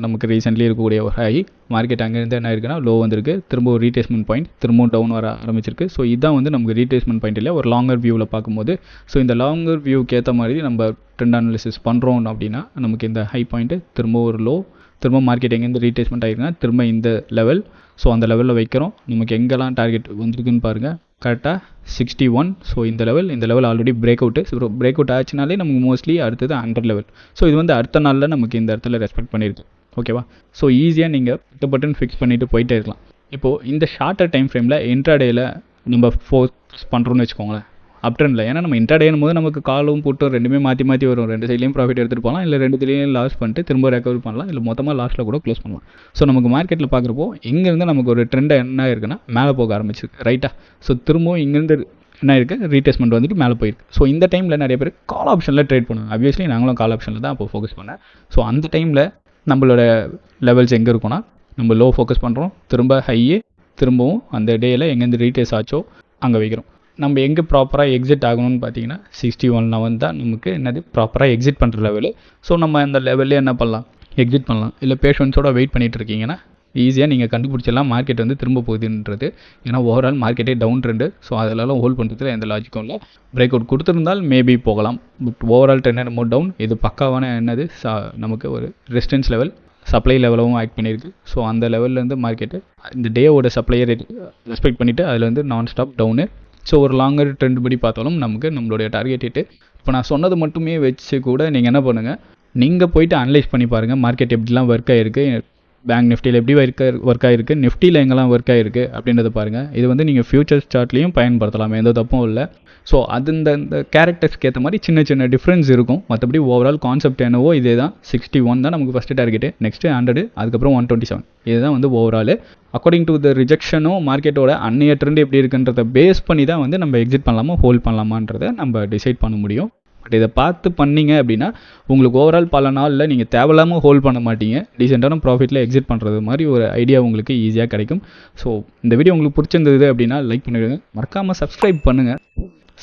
நமக்கு ரீசெண்ட்லி இருக்கக்கூடிய ஒரு ஹை. மார்க்கெட் அங்கேருந்து என்ன இருக்குன்னா லோ வந்திருக்கு, திரும்ப ஒரு ரீட்ரேஸ்மெண்ட் பாயிண்ட், திரும்பவும் டவுன் வர ஆரம்பிச்சிருக்கு. ஸோ இதுதான் வந்து நமக்கு ரீட்ரேஸ்மெண்ட் பாயிண்ட் இல்லை, ஒரு லாங்கர் வியூவில் பார்க்கும்போது. ஸோ இந்த லாங்கர் வியூக்கு ஏற்ற மாதிரி நம்ம ட்ரெண்ட் அனாலிசிஸ் பண்ணுறோம் அப்படின்னா நமக்கு இந்த ஹை பாயிண்ட்டு திரும்ப ஒரு லோ, திரும்ப மார்க்கெட் எங்கேருந்து ரீட்ரேஸ்மெண்ட் ஆகிருக்குன்னா திரும்ப இந்த லெவல். ஸோ அந்த லெவலில் வைக்கிறோம். நமக்கு எங்கெல்லாம் டார்கெட் வந்திருக்குன்னு பாருங்கள், கரெக்டாக 61. ஸோ இந்த level already break out. So break out ஆச்சுனாலே நமக்கு மோஸ்ட்லி அடுத்தது 100 லெவல். ஸோ இது வந்து அடுத்த நாளில் நமக்கு இந்த இடத்துல ரெஸ்பெக்ட் பண்ணியிருக்கு. ஓகேவா? ஸோ ஈஸியாக நீங்கள் பட்டன் ஃபிக்ஸ் பண்ணிவிட்டு போயிட்டே இருக்கலாம். இப்போது இந்த ஷார்ட்டர் டைம் ஃப்ரேமில் இன்ட்ராடேயில் நம்ம ஃபோக்கஸ் பண்ணுறோன்னு வச்சுக்கோங்களேன், அப் ட்ரெண்டில். ஏன்னா நம்ம இன்ட்ராடேனும் போது நமக்கு காலும் புட்டும் ரெண்டுமே மாற்றி வரும். ரெண்டு சைட்லேயும் ப்ராஃபிட் எடுத்துகிட்டு போகலாம், இல்லை ரெண்டுத்துலேயும் லாஸ் பண்ணிட்டு திரும்ப ரெக்கவர் பண்ணலாம், இல்லை மொத்தமாக லாஸ்ட்டில் கூட க்ளோஸ் பண்ணலாம். ஸோ நமக்கு மார்க்கெட்டில் பார்க்குறப்போ இங்கேருந்து நமக்கு ஒரு ட்ரெண்டாக என்ன இருக்குன்னா மேலே போக ஆரம்பிச்சிருக்கு ரைட்டாக. ஸோ திரும்பவும் இங்கேருந்து என்ன இருக்குது, ரீடெஸ்ட்மெண்ட் வந்துட்டு மேலே போயிருக்கு. ஸோ இந்த டைமில் நிறைய பேர் கால் ஆப்ஷனில் ட்ரேட் பண்ணுவாங்க. ஆப்வியஸ்லி நாங்களும் கால் ஆப்ஷனில் தான் அப்போ ஃபோக்கஸ் பண்ணேன். ஸோ அந்த டைமில் நம்மளோட லெவல்ஸ் எங்கே இருக்குன்னா, நம்ம லோ ஃபோக்கஸ் பண்ணுறோம், திரும்ப ஹையே, திரும்பவும் அந்த டேயில் எங்கேருந்து ரீடேஸ் ஆச்சோ அங்கே வைக்கிறோம். நம்ம எங்கே ப்ராப்பராக எக்ஸிட் ஆகணும்னு பார்த்தீங்கன்னா 61 தான் நமக்கு என்னது ப்ராப்பராக எக்ஸிட் பண்ணுற லெவலு. ஸோ நம்ம அந்த லெவல்லே என்ன பண்ணலாம், எக்ஸிட் பண்ணலாம். இல்லை பேஷன்ஸோட வெயிட் பண்ணிகிட்டு இருக்கீங்கன்னா ஈஸியாக நீங்கள் கண்டுபிடிச்சலாம் மார்க்கெட் வந்து திரும்ப போகுதுன்றது. ஏன்னா ஓவரால் மார்க்கெட்டே டவுன் ட்ரெண்டு. ஸோ அதெல்லாம் ஹோல்ட் பண்ணுறதுல எந்த லாஜிக்கும் இல்லை. பிரேக் அவுட் கொடுத்துருந்தால் மேபி போகலாம். பட் ஓவரால் ட்ரெண்ட் என்னமோ டவுன். இது பக்காவான என்னது நமக்கு ஒரு ரெசிஸ்டன்ஸ் லெவல், சப்ளை லெவலும் ஆக்ட் பண்ணியிருக்கு. ஸோ அந்த லெவல்லேருந்து மார்க்கெட்டு இந்த டேவோட சப்ளையை ரெஸ்பெக்ட் பண்ணிவிட்டு அதில் வந்து நான் ஸ்டாப் டவுனு. ஸோ ஒரு லாங்கர் ட்ரெண்ட் படி பார்த்தாலும் நமக்கு நம்மளுடைய டார்கெட் ஹிட்டு. இப்போ நான் சொன்னது மட்டுமே வச்சு கூட நீங்கள் என்ன பண்ணுங்கள், நீங்கள் போயிட்டு அனலைஸ் பண்ணி பாருங்கள் மார்க்கெட் எப்படிலாம் ஒர்க் ஆகிருக்கு, பேங்க் நிஃப்டியில் எப்படி ஒர்க் ஆகிருக்கு, நிஃப்டியில் எங்கெல்லாம் ஒர்க் ஆகிருக்கு அப்படின்றத பாருங்கள். இது வந்து நீங்கள் ஃபியூச்சர்ஸ் சார்ட்லேயும் பயன்படுத்தலாம், எந்த தப்பும் இல்லை. ஸோ அது இந்த கேரக்டர்ஸ்க்கு ஏற்ற மாதிரி சின்ன சின்ன டிஃப்ரென்ஸ் இருக்கும். மற்றபடி ஓவரால் கான்செப்ட் என்னவோ இதே தான். 61 தான் நமக்கு ஃபஸ்ட்டு டார்கெட்டு, நெக்ஸ்ட்டு 100, அதுக்கப்புறம் 127. இதுதான் வந்து ஓவரால் அக்கார்டிங் டு த ரிஜெக்ஷனும் மார்க்கெட்டோட அன்னிய ட்ரெண்ட் எப்படி இருக்குன்றத பேஸ் பண்ணி தான் வந்து நம்ம எக்ஸிட் பண்ணலாமா ஹோல்ட் பண்ணலாமான்றதை நம்ம டிசைட் பண்ண முடியும். பட் இதை பார்த்து பண்ணிங்க அப்படின்னா உங்களுக்கு ஓவரால் பல நாளில் நீங்கள் தேவையில்லாமல் ஹோல்ட் பண்ண மாட்டீங்க, டீசெண்டான ப்ராஃபிட்டில் எக்ஸிட் பண்ணுறது மாதிரி ஒரு ஐடியா உங்களுக்கு ஈஸியாக கிடைக்கும். ஸோ இந்த வீடியோ உங்களுக்கு பிடிச்சிருந்தது அப்படின்னா லைக் பண்ணிவிடுங்க, மறக்காமல் சப்ஸ்கிரைப் பண்ணுங்கள்.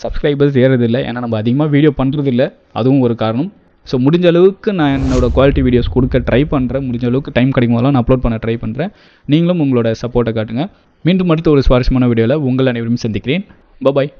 சப்ஸ்கிரைபர்ஸ் ஏறதில்லை, ஏன்னா நம்ம அதிகமாக வீடியோ பண்ணுறதில்ல, அதுவும் ஒரு காரணம். ஸோ முடிஞ்ச அளவுக்கு நான் என்னோடய குவாலிட்டி வீடியோஸ் கொடுக்க ட்ரை பண்ணுறேன். முடிஞ்ச அளவுக்கு டைம் கிடைக்கும் போதெல்லாம் நான் அப்லோட் பண்ண ட்ரை பண்ணுறேன். நீங்களும் உங்களோட சப்போர்ட்டை காட்டுங்க. மீண்டும் அடுத்த ஒரு சுவாரஸ்யமான வீடியோவில் உங்கள் அனைவரும் சந்திக்கிறேன். பாய்.